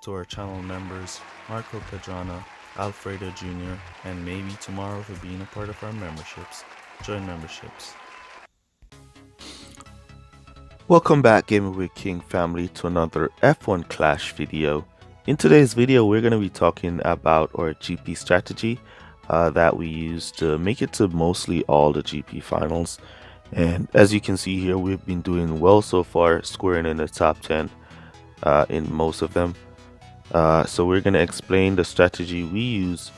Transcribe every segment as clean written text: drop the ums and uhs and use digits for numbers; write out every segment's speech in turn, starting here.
to our channel members Marco Pedrana, Alfredo Jr., and maybe tomorrow for being a part of our memberships. Join memberships. Welcome back Gamer with King family to another F1 Clash video. In today's video we're going to be talking about our GP strategy that we use to make it to mostly all the GP finals. And as you can see here, we've been doing well so far, scoring in the top 10 in most of them. So we're going to explain the strategy we use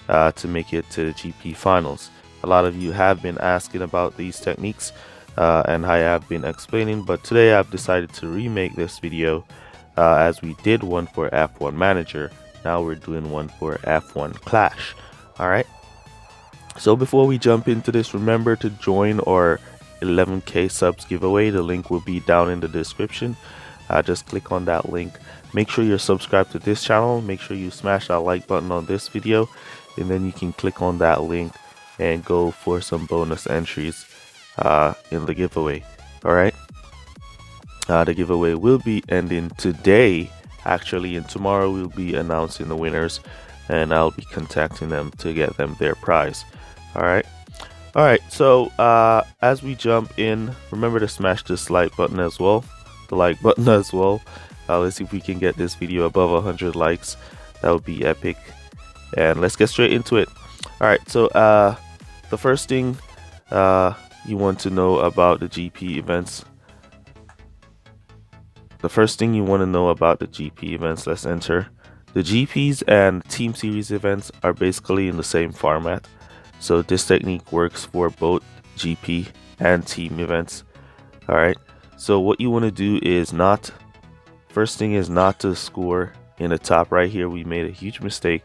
to make it to the GP finals. A lot of you have been asking about these techniques and I have been explaining, but today I've decided to remake this video as we did one for F1 Manager. Now we're doing one for F1 Clash. Alright, so before we jump into this, remember to join our 11k subs giveaway. The link will be down in the description. Just click on that link. Make sure you're subscribed to this channel. Make sure you smash that like button on this video, and then you can click on that link and go for some bonus entries in the giveaway. Alright, the giveaway will be ending today actually, and tomorrow we'll be announcing the winners and I'll be contacting them to get them their prize. Alright, so as we jump in, remember to smash this like button as well, let's see if we can get this video above 100 likes. That would be epic, and let's get straight into it. Alright, so the first thing you want to know about the GP events. Let's enter. The GPs and Team Series events are basically in the same format. So this technique works for both GP and team events. Alright, so what you want to do is first thing is not to score in the top right here. We made a huge mistake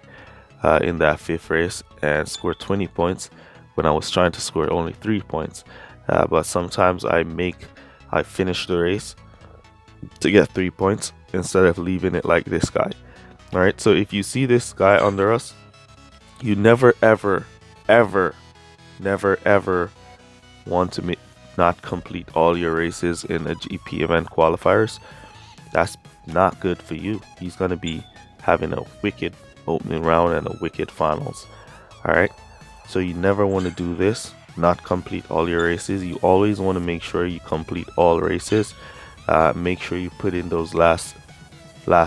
in that 5th race and scored 20 points when I was trying to score only 3 points. But sometimes I finish the race to get 3 points instead of leaving it like this guy. Alright, so if you see this guy under us, you never ever want to not complete all your races in a GP event qualifiers. That's not good for you. He's going to be having a wicked opening round and a wicked finals. Alright, so you never want to do this, not complete all your races. You always want to make sure you complete all races. Make sure you put in those last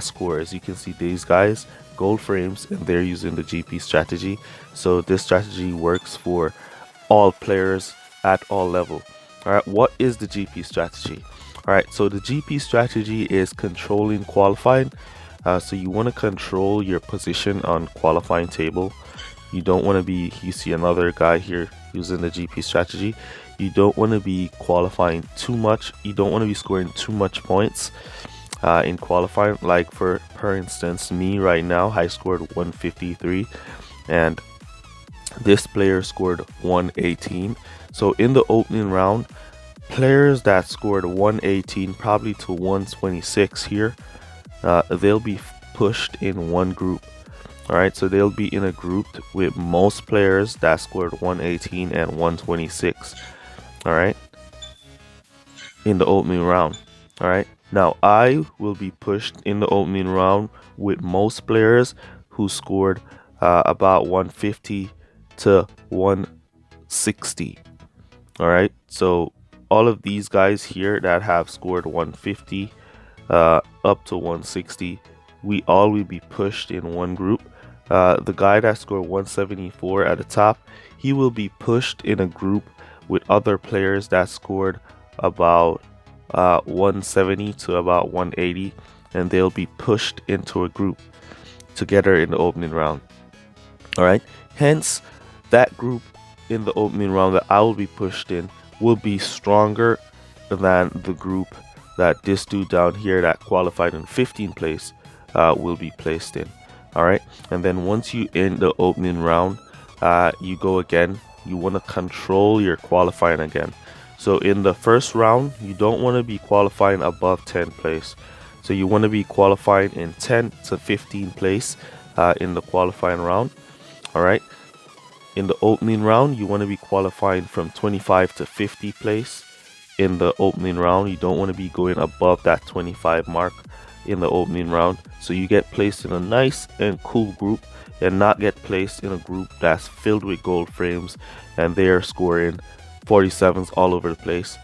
scores. You can see these guys, gold frames, and they're using the GP strategy. So this strategy works for all players at all level. Alright, what is the GP strategy? Alright, so the GP strategy is controlling qualifying. So you want to control your position on qualifying table. You don't want to be, you see another guy here using the GP strategy. You don't want to be qualifying too much. You don't want to be scoring too much points in qualifying. Like for instance, me right now, I scored 153 and this player scored 118. So in the opening round, players that scored 118 probably to 126 here, they'll be pushed in one group. Alright, so they'll be in a group with most players that scored 118 and 126. Alright, in the opening round. Alright, now I will be pushed in the opening round with most players who scored about 150 to 160. Alright, so all of these guys here that have scored 150 up to 160, we all will be pushed in one group. The guy that scored 174 at the top, he will be pushed in a group with other players that scored about 170 to about 180, and they'll be pushed into a group together in the opening round. Alright, hence that group in the opening round that I will be pushed in will be stronger than the group that this dude down here that qualified in 15th place will be placed in. Alright, and then once you end the opening round, you go again. You want to control your qualifying again. So in the first round, you don't want to be qualifying above 10th place. So you want to be qualifying in 10 to 15th place in the qualifying round. Alright, in the opening round, you want to be qualifying from 25 to 50th place. In the opening round, you don't want to be going above that 25 mark. in the opening round, so you get placed in a nice and cool group and not get placed in a group that's filled with gold frames and they're scoring 47s all over the place.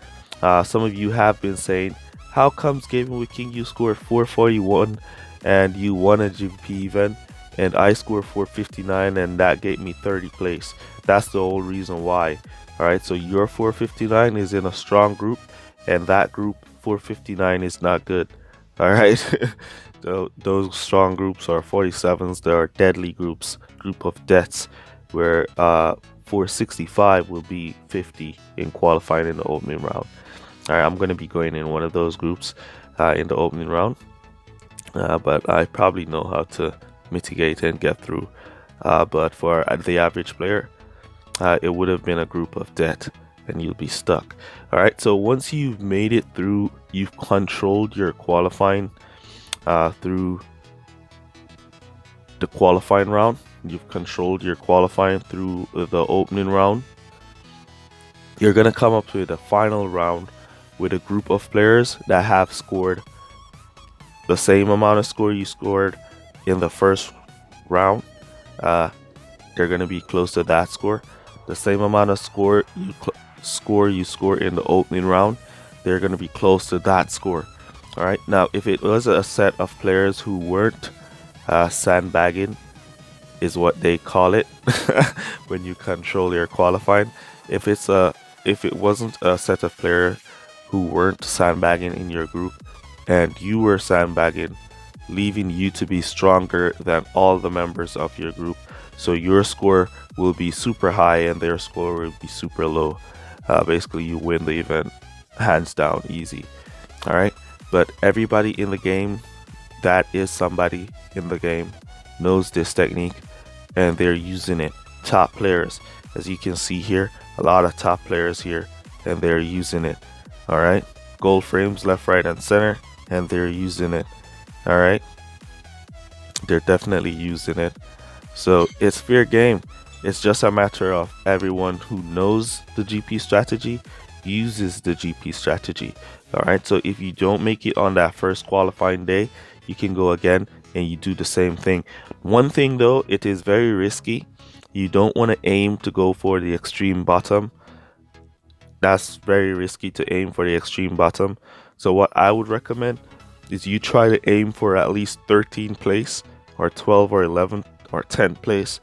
Some of you have been saying, how comes Gaming with King you scored 441 and you won a GP event, and I scored 459 and that gave me 30th place? That's the whole reason why. Alright, so your 459 is in a strong group and that group 459 is not good. Alright, those strong groups are 47s. There are deadly groups, group of deaths, where 465 will be 50 in qualifying in the opening round. Alright, I'm going to be going in one of those groups in the opening round, but I probably know how to mitigate and get through. But for the average player, it would have been a group of death and you'll be stuck. Alright, so once you've made it through, you've controlled your qualifying through the qualifying round, you've controlled your qualifying through the opening round, you're gonna come up with a final round with a group of players that have scored the same amount of score you scored in the first round. They're gonna be close to that score. The same amount of score you score in the opening round, they're going to be close to that score. All right, now if it was a set of players who weren't sandbagging, is what they call it when you control your qualifying. If it wasn't a set of players who weren't sandbagging in your group and you were sandbagging, leaving you to be stronger than all the members of your group, so your score will be super high and their score will be super low. Basically, you win the event hands down, easy. All right, but everybody in the game that is somebody in the game knows this technique and they're using it. Top players, as you can see here, a lot of top players here, and they're using it. All right, gold frames left, right, and center, and they're using it. All right, they're definitely using it. So it's fair game. It's just a matter of everyone who knows the GP strategy uses the GP strategy. All right, so if you don't make it on that first qualifying day, you can go again and you do the same thing. One thing though, it is very risky. You don't want to aim to go for the extreme bottom. That's very risky to aim for the extreme bottom. So what I would recommend is you try to aim for at least 13th place or 12 or 11 or 10th place,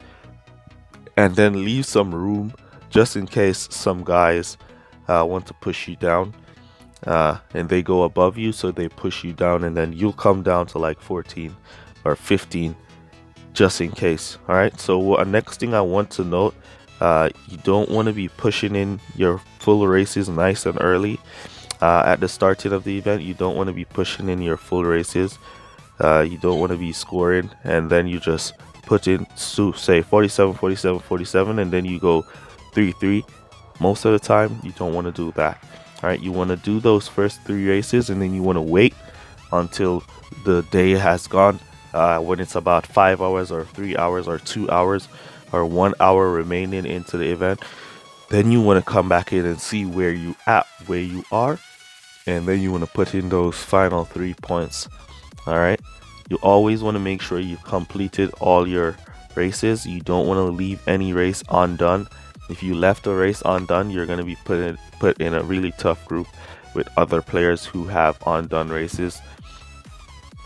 and then leave some room just in case some guys want to push you down and they go above you, so they push you down and then you'll come down to like 14 or 15 just in case. All right, so next thing I want to note, you don't want to be pushing in your full races nice and early at the starting of the event. You don't want to be pushing in your full races. You don't want to be scoring and then you just put in, so say 47, 47, 47, and then you go 3-3. Most of the time, you don't want to do that. All right, you want to do those first 3 races, and then you want to wait until the day has gone. When it's about 5 hours or 3 hours or 2 hours or 1 hour remaining into the event, then you want to come back in and see where you are, and then you want to put in those final 3 points. All right. You always want to make sure you've completed all your races. You don't want to leave any race undone. If you left a race undone, you're going to be put in a really tough group with other players who have undone races,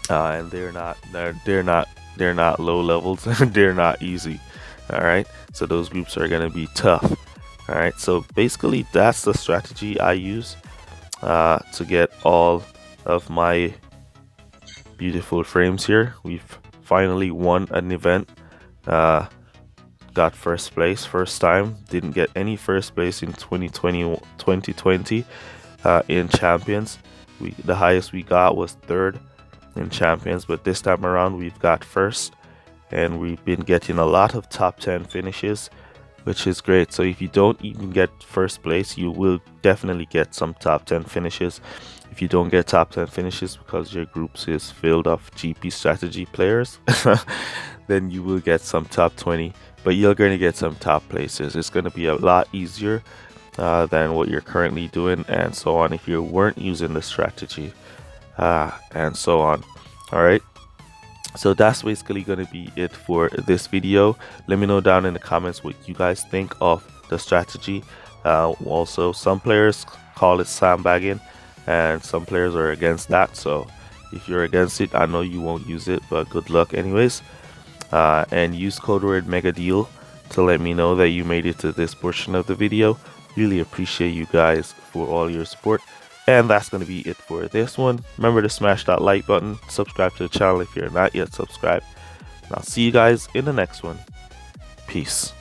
and they're not low levels. They're not easy. All right, so those groups are going to be tough. All right, so basically that's the strategy I use to get all of my beautiful frames here. We've finally won an event, got first place first time. Didn't get any first place in 2020 in champions. The highest we got was 3rd in champions, but this time around we've got first, and we've been getting a lot of top 10 finishes, which is great. So if you don't even get first place, you will definitely get some top 10 finishes. If you don't get top 10 finishes because your groups is filled of GP strategy players, then you will get some top 20, but you're going to get some top places. It's going to be a lot easier than what you're currently doing, and so on, if you weren't using the strategy, and so on. All right. So that's basically going to be it for this video. Let me know down in the comments what you guys think of the strategy. Also, some players call it sandbagging and some players are against that. So if you're against it, I know you won't use it, but good luck anyways. And use code word MEGADEAL to let me know that you made it to this portion of the video. Really appreciate you guys for all your support. And that's going to be it for this one. Remember to smash that like button, subscribe to the channel if you're not yet subscribed. And I'll see you guys in the next one. Peace.